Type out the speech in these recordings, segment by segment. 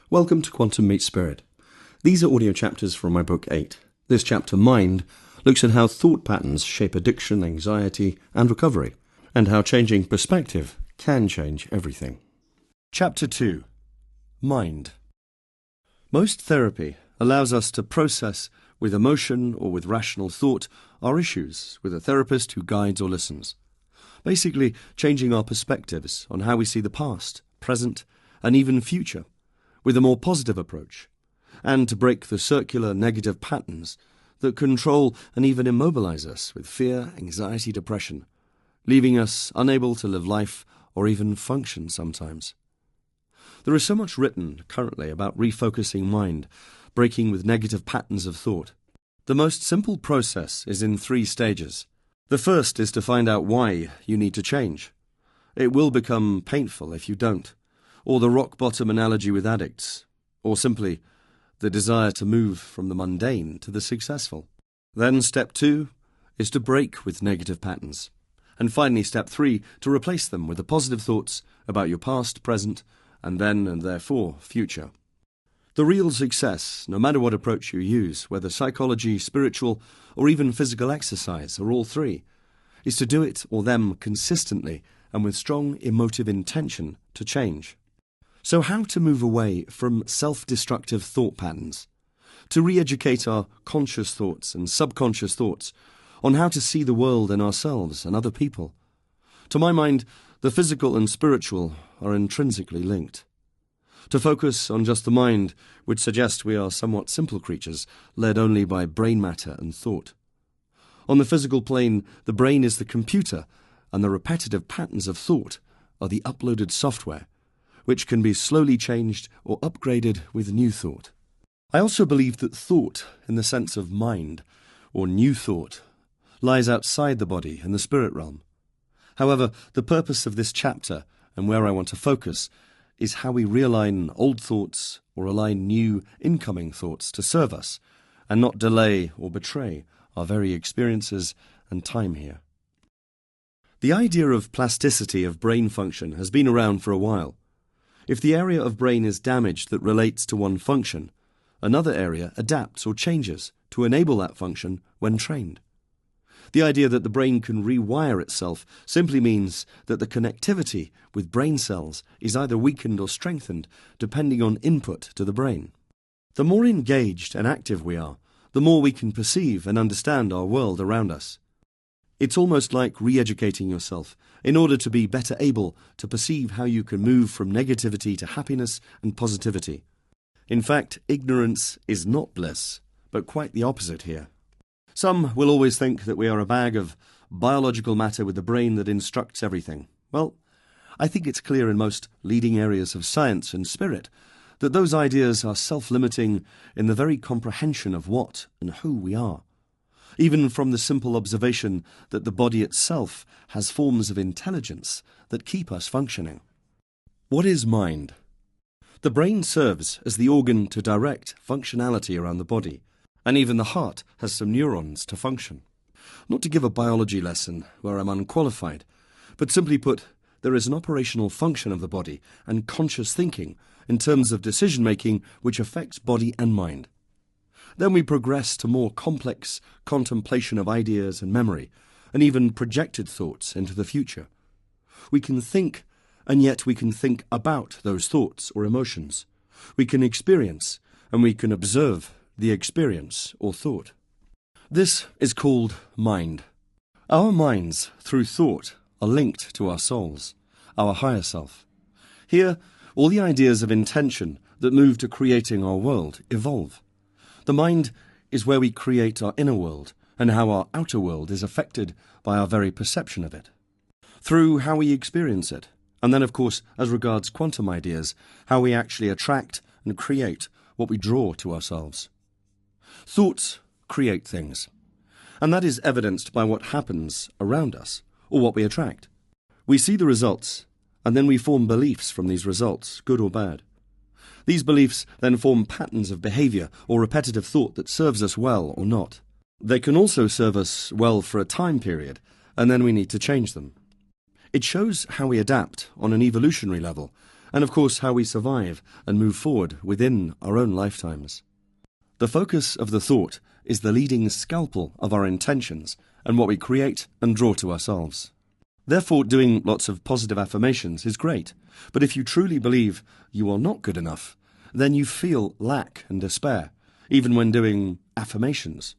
Welcome to Quantum Meets Spirit. These are audio chapters from my book 8. This chapter, Mind, looks at how thought patterns shape addiction, anxiety, and recovery, and how changing perspective can change everything. Chapter 2. Mind. Most therapy allows us to process with emotion or with rational thought our issues with a therapist who guides or listens. Basically, changing our perspectives on how we see the past, present, and even future, with a more positive approach, and to break the circular negative patterns that control and even immobilize us with fear, anxiety, depression, leaving us unable to live life or even function sometimes. There is so much written currently about refocusing mind, breaking with negative patterns of thought. The most simple process is in 3 stages. The first is to find out why you need to change. It will become painful if you don't, or the rock bottom analogy with addicts, or simply the desire to move from the mundane to the successful. Then step 2 is to break with negative patterns. And finally step 3, to replace them with the positive thoughts about your past, present, and then and therefore future. The real success, no matter what approach you use, whether psychology, spiritual, or even physical exercise, or all 3, is to do it or them consistently and with strong emotive intention to change. So how to move away from self-destructive thought patterns? To re-educate our conscious thoughts and subconscious thoughts on how to see the world and ourselves and other people. To my mind, the physical and spiritual are intrinsically linked. To focus on just the mind would suggest we are somewhat simple creatures, led only by brain matter and thought. On the physical plane, the brain is the computer, and the repetitive patterns of thought are the uploaded software, which can be slowly changed or upgraded with new thought. I also believe that thought, in the sense of mind, or new thought, lies outside the body in the spirit realm. However, the purpose of this chapter, and where I want to focus, is how we realign old thoughts or align new incoming thoughts to serve us, and not delay or betray our very experiences and time here. The idea of plasticity of brain function has been around for a while. If the area of brain is damaged that relates to one function, another area adapts or changes to enable that function when trained. The idea that the brain can rewire itself simply means that the connectivity with brain cells is either weakened or strengthened depending on input to the brain. The more engaged and active we are, the more we can perceive and understand our world around us. It's almost like re-educating yourself in order to be better able to perceive how you can move from negativity to happiness and positivity. In fact, ignorance is not bliss, but quite the opposite here. Some will always think that we are a bag of biological matter with a brain that instructs everything. Well, I think it's clear in most leading areas of science and spirit that those ideas are self-limiting in the very comprehension of what and who we are. Even from the simple observation that the body itself has forms of intelligence that keep us functioning. What is mind? The brain serves as the organ to direct functionality around the body, and even the heart has some neurons to function. Not to give a biology lesson where I'm unqualified, but simply put, there is an operational function of the body and conscious thinking in terms of decision-making which affects body and mind. Then we progress to more complex contemplation of ideas and memory, and even projected thoughts into the future. We can think, and yet we can think about those thoughts or emotions. We can experience, and we can observe the experience or thought. This is called mind. Our minds, through thought, are linked to our souls, our higher self. Here, all the ideas of intention that move to creating our world evolve. The mind is where we create our inner world and how our outer world is affected by our very perception of it. Through how we experience it, and then of course, as regards quantum ideas, how we actually attract and create what we draw to ourselves. Thoughts create things, and that is evidenced by what happens around us, or what we attract. We see the results, and then we form beliefs from these results, good or bad. These beliefs then form patterns of behaviour or repetitive thought that serves us well or not. They can also serve us well for a time period, and then we need to change them. It shows how we adapt on an evolutionary level, and of course how we survive and move forward within our own lifetimes. The focus of the thought is the leading scalpel of our intentions and what we create and draw to ourselves. Therefore, doing lots of positive affirmations is great, but if you truly believe you are not good enough, then you feel lack and despair, even when doing affirmations.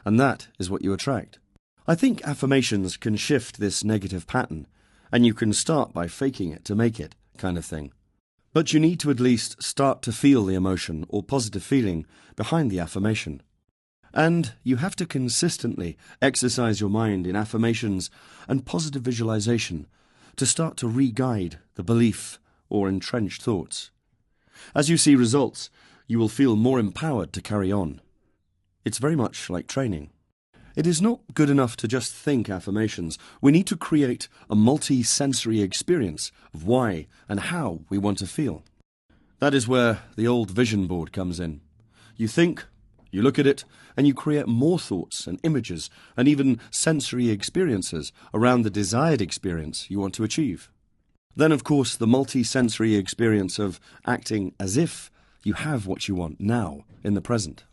And that is what you attract. I think affirmations can shift this negative pattern, and you can start by faking it to make it kind of thing. But you need to at least start to feel the emotion or positive feeling behind the affirmation. And you have to consistently exercise your mind in affirmations and positive visualization to start to re-guide the belief or entrenched thoughts. As you see results, you will feel more empowered to carry on. It's very much like training. It is not good enough to just think affirmations. We need to create a multi-sensory experience of why and how we want to feel. That is where the old vision board comes in. You think, you look at it, and you create more thoughts and images and even sensory experiences around the desired experience you want to achieve. Then, of course, the multi-sensory experience of acting as if you have what you want now, in the present.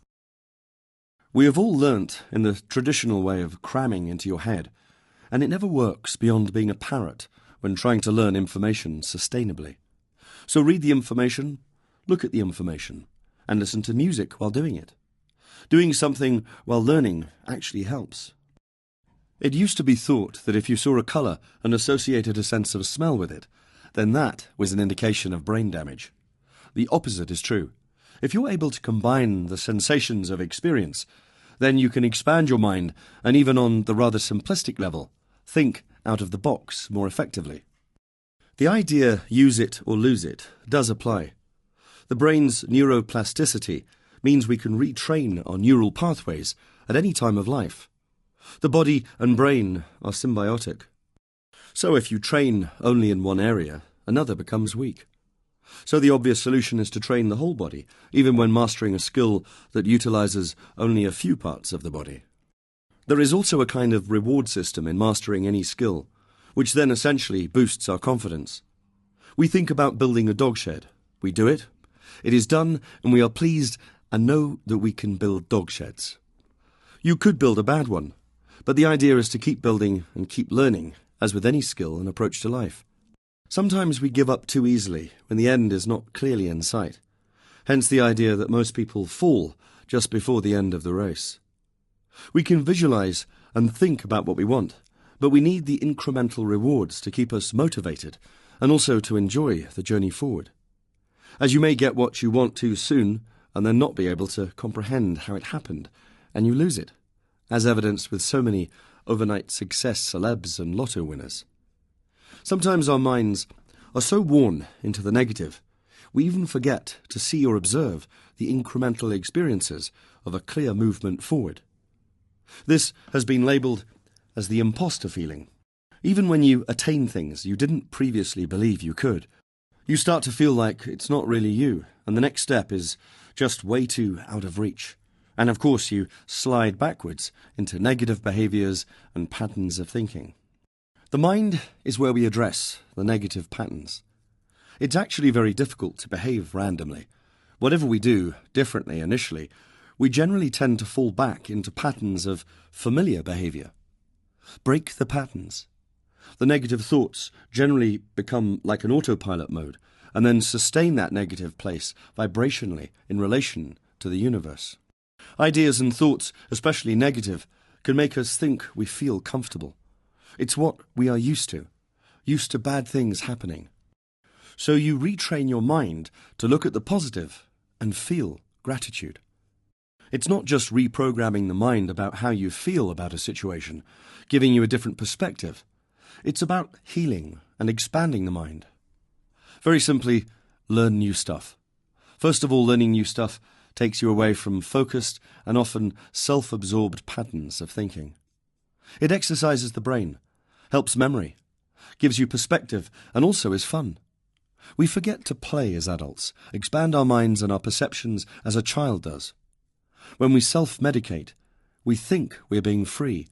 We have all learnt in the traditional way of cramming into your head, and it never works beyond being a parrot when trying to learn information sustainably. So read the information, look at the information, and listen to music while doing it. Doing something while learning actually helps. It used to be thought that if you saw a colour and associated a sense of smell with it, then that was an indication of brain damage. The opposite is true. If you're able to combine the sensations of experience, then you can expand your mind and even on the rather simplistic level, think out of the box more effectively. The idea use it or lose it does apply. The brain's neuroplasticity means we can retrain our neural pathways at any time of life. The body and brain are symbiotic. So if you train only in one area, another becomes weak. So the obvious solution is to train the whole body, even when mastering a skill that utilizes only a few parts of the body. There is also a kind of reward system in mastering any skill, which then essentially boosts our confidence. We think about building a dog shed. We do it. It is done, and we are pleased and know that we can build dog sheds. You could build a bad one, but the idea is to keep building and keep learning, as with any skill and approach to life. Sometimes we give up too easily when the end is not clearly in sight. Hence the idea that most people fall just before the end of the race. We can visualize and think about what we want, but we need the incremental rewards to keep us motivated and also to enjoy the journey forward. As you may get what you want too soon and then not be able to comprehend how it happened, and you lose it, as evidenced with so many overnight success celebs and lotto winners. Sometimes our minds are so worn into the negative, we even forget to see or observe the incremental experiences of a clear movement forward. This has been labelled as the imposter feeling. Even when you attain things you didn't previously believe you could, you start to feel like it's not really you, and the next step is just way too out of reach. And of course you slide backwards into negative behaviours and patterns of thinking. The mind is where we address the negative patterns. It's actually very difficult to behave randomly. Whatever we do differently initially, we generally tend to fall back into patterns of familiar behaviour. Break the patterns. The negative thoughts generally become like an autopilot mode, and then sustain that negative place vibrationally in relation to the universe. Ideas and thoughts, especially negative, can make us think we feel comfortable. It's what we are used to bad things happening. So you retrain your mind to look at the positive and feel gratitude. It's not just reprogramming the mind about how you feel about a situation, giving you a different perspective. It's about healing and expanding the mind. Very simply, learn new stuff. First of all, learning new stuff takes you away from focused and often self-absorbed patterns of thinking. It exercises the brain, helps memory, gives you perspective, and also is fun. We forget to play as adults, expand our minds and our perceptions as a child does. When we self-medicate, we think we're being free,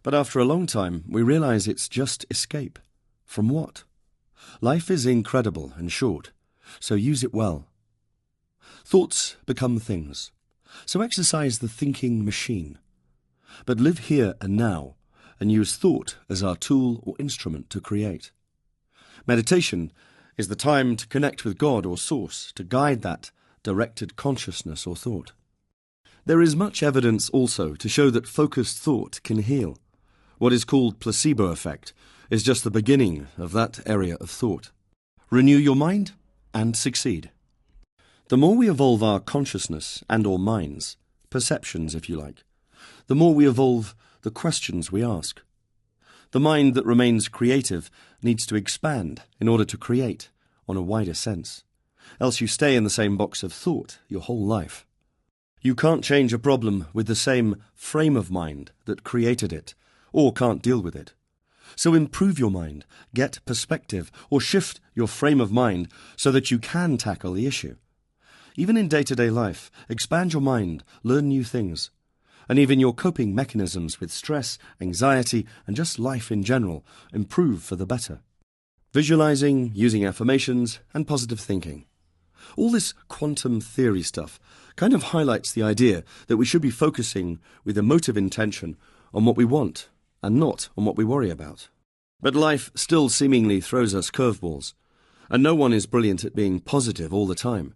but after a long time we realize it's just escape. From what? Life is incredible and short, so use it well. Thoughts become things, so exercise the thinking machine. But live here and now, and use thought as our tool or instrument to create. Meditation is the time to connect with God or Source, to guide that directed consciousness or thought. There is much evidence also to show that focused thought can heal. What is called placebo effect is just the beginning of that area of thought. Renew your mind and succeed. The more we evolve our consciousness and or minds, perceptions if you like, the more we evolve the questions we ask. The mind that remains creative needs to expand in order to create on a wider sense. Else you stay in the same box of thought your whole life. You can't change a problem with the same frame of mind that created it, or can't deal with it. So improve your mind, get perspective, or shift your frame of mind so that you can tackle the issue. Even in day-to-day life, expand your mind, learn new things. And even your coping mechanisms with stress, anxiety, and just life in general improve for the better. Visualizing, using affirmations, and positive thinking. All this quantum theory stuff kind of highlights the idea that we should be focusing with emotive intention on what we want and not on what we worry about. But life still seemingly throws us curveballs, and no one is brilliant at being positive all the time.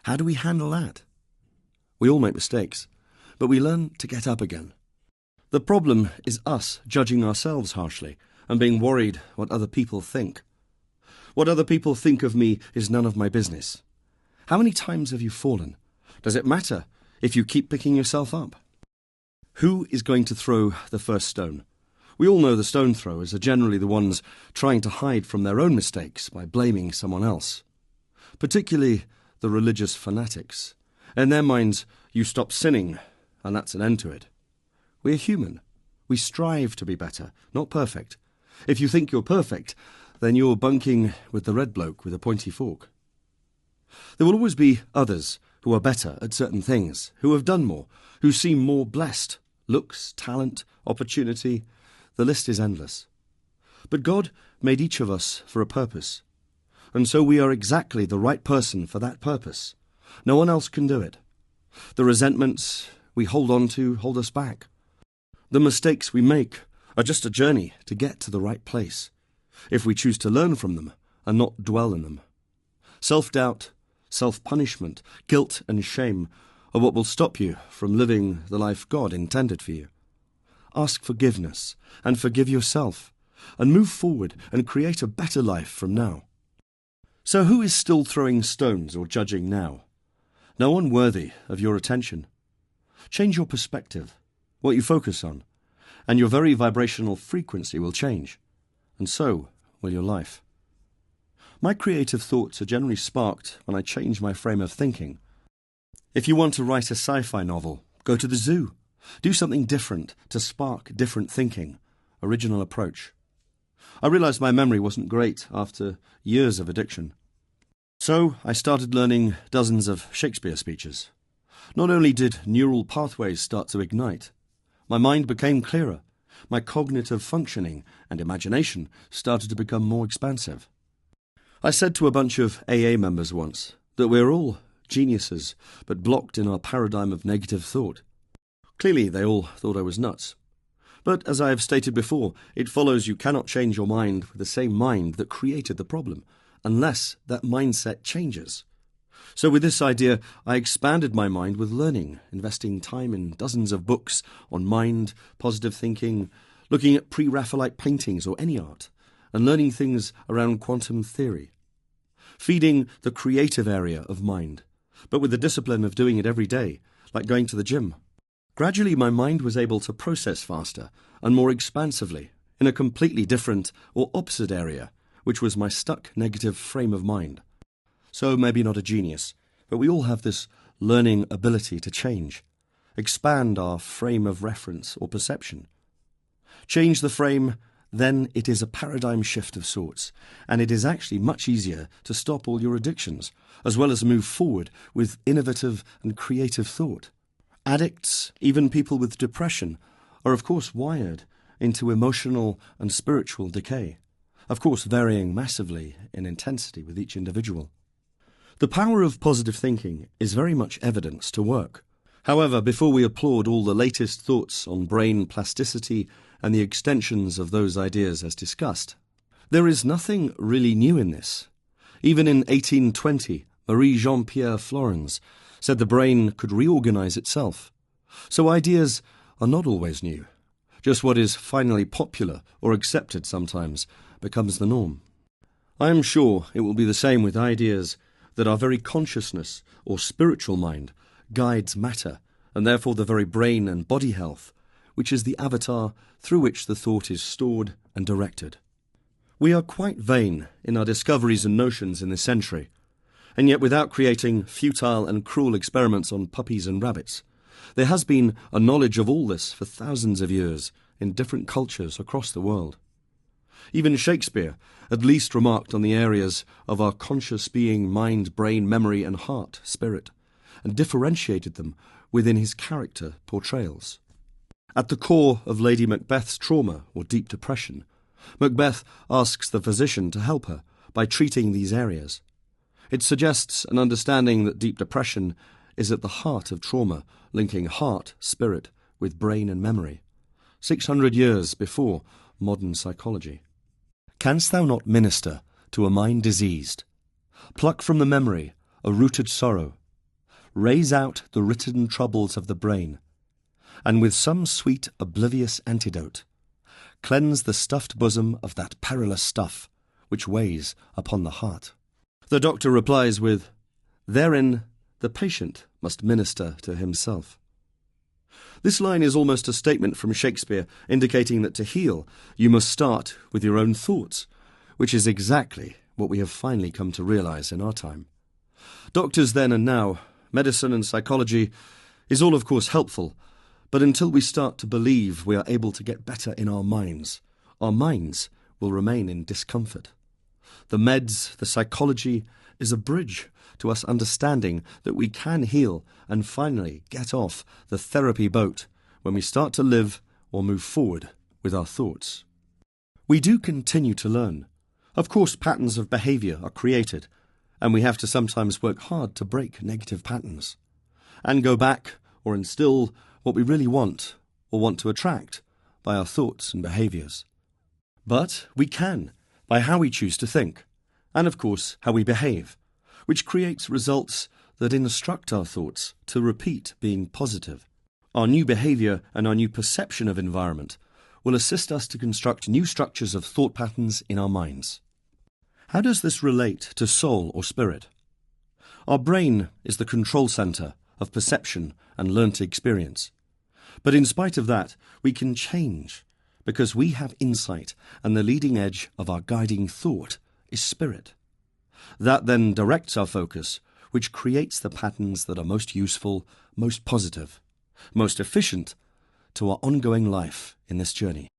How do we handle that? We all make mistakes, but we learn to get up again. The problem is us judging ourselves harshly and being worried what other people think. What other people think of me is none of my business. How many times have you fallen? Does it matter if you keep picking yourself up? Who is going to throw the first stone? We all know the stone throwers are generally the ones trying to hide from their own mistakes by blaming someone else. Particularly the religious fanatics. In their minds, you stop sinning, and that's an end to it. We're human. We strive to be better, not perfect. If you think you're perfect, then you're bunking with the red bloke with a pointy fork. There will always be others who are better at certain things, who have done more, who seem more blessed. Looks, talent, opportunity, the list is endless. But God made each of us for a purpose, and so we are exactly the right person for that purpose. No one else can do it. The resentments we hold on to hold us back. The mistakes we make are just a journey to get to the right place, if we choose to learn from them and not dwell in them. Self-doubt, self-punishment, guilt and shame are what will stop you from living the life God intended for you. Ask forgiveness and forgive yourself, and move forward and create a better life from now. So who is still throwing stones or judging now? No one worthy of your attention. Change your perspective, what you focus on, and your very vibrational frequency will change, and so will your life. My creative thoughts are generally sparked when I change my frame of thinking. If you want to write a sci-fi novel, go to the zoo. Do something different to spark different thinking, original approach. I realized my memory wasn't great after years of addiction. So I started learning dozens of Shakespeare speeches. Not only did neural pathways start to ignite, my mind became clearer, my cognitive functioning and imagination started to become more expansive. I said to a bunch of AA members once that we're all geniuses, but blocked in our paradigm of negative thought. Clearly, they all thought I was nuts. But as I have stated before, it follows you cannot change your mind with the same mind that created the problem, unless that mindset changes. So with this idea, I expanded my mind with learning, investing time in dozens of books on mind, positive thinking, looking at pre-Raphaelite paintings or any art, and learning things around quantum theory. Feeding the creative area of mind, but with the discipline of doing it every day, like going to the gym. Gradually, my mind was able to process faster and more expansively in a completely different or opposite area, which was my stuck negative frame of mind. So maybe not a genius, but we all have this learning ability to change, expand our frame of reference or perception. Change the frame, then it is a paradigm shift of sorts, and it is actually much easier to stop all your addictions, as well as move forward with innovative and creative thought. Addicts, even people with depression, are of course wired into emotional and spiritual decay. of course varying massively in intensity with each individual. The power of positive thinking is very much evidence to work. However, before we applaud all the latest thoughts on brain plasticity and the extensions of those ideas as discussed, there is nothing really new in this. Even in 1820, Marie Jean-Pierre Flourens said the brain could reorganize itself. So ideas are not always new. Just what is finally popular or accepted sometimes becomes the norm. I am sure it will be the same with ideas that our very consciousness or spiritual mind guides matter, and therefore the very brain and body health, which is the avatar through which the thought is stored and directed. We are quite vain in our discoveries and notions in this century, and yet without creating futile and cruel experiments on puppies and rabbits, there has been a knowledge of all this for thousands of years in different cultures across the world. Even Shakespeare at least remarked on the areas of our conscious being, mind, brain, memory and heart, spirit, and differentiated them within his character portrayals. At the core of Lady Macbeth's trauma or deep depression, Macbeth asks the physician to help her by treating these areas. It suggests an understanding that deep depression is at the heart of trauma, linking heart, spirit, with brain and memory, 600 years before modern psychology. Canst thou not minister to a mind diseased? Pluck from the memory a rooted sorrow, raise out the written troubles of the brain, and with some sweet oblivious antidote, cleanse the stuffed bosom of that perilous stuff which weighs upon the heart. The doctor replies with, "Therein the patient must minister to himself." This line is almost a statement from Shakespeare indicating that to heal you must start with your own thoughts, which is exactly what we have finally come to realize in our time. Doctors then and now, medicine and psychology is all of course helpful, but until we start to believe we are able to get better in our minds will remain in discomfort. The meds, the psychology, is a bridge to us understanding that we can heal and finally get off the therapy boat when we start to live or move forward with our thoughts. We do continue to learn. Of course, patterns of behaviour are created, and we have to sometimes work hard to break negative patterns and go back or instill what we really want or want to attract by our thoughts and behaviours. But we can, by how we choose to think, and of course how we behave, which creates results that instruct our thoughts to repeat being positive. Our new behaviour and our new perception of environment will assist us to construct new structures of thought patterns in our minds. How does this relate to soul or spirit? Our brain is the control centre of perception and learnt experience. But in spite of that, we can change because we have insight, and the leading edge of our guiding thought is spirit. That then directs our focus, which creates the patterns that are most useful, most positive, most efficient to our ongoing life in this journey.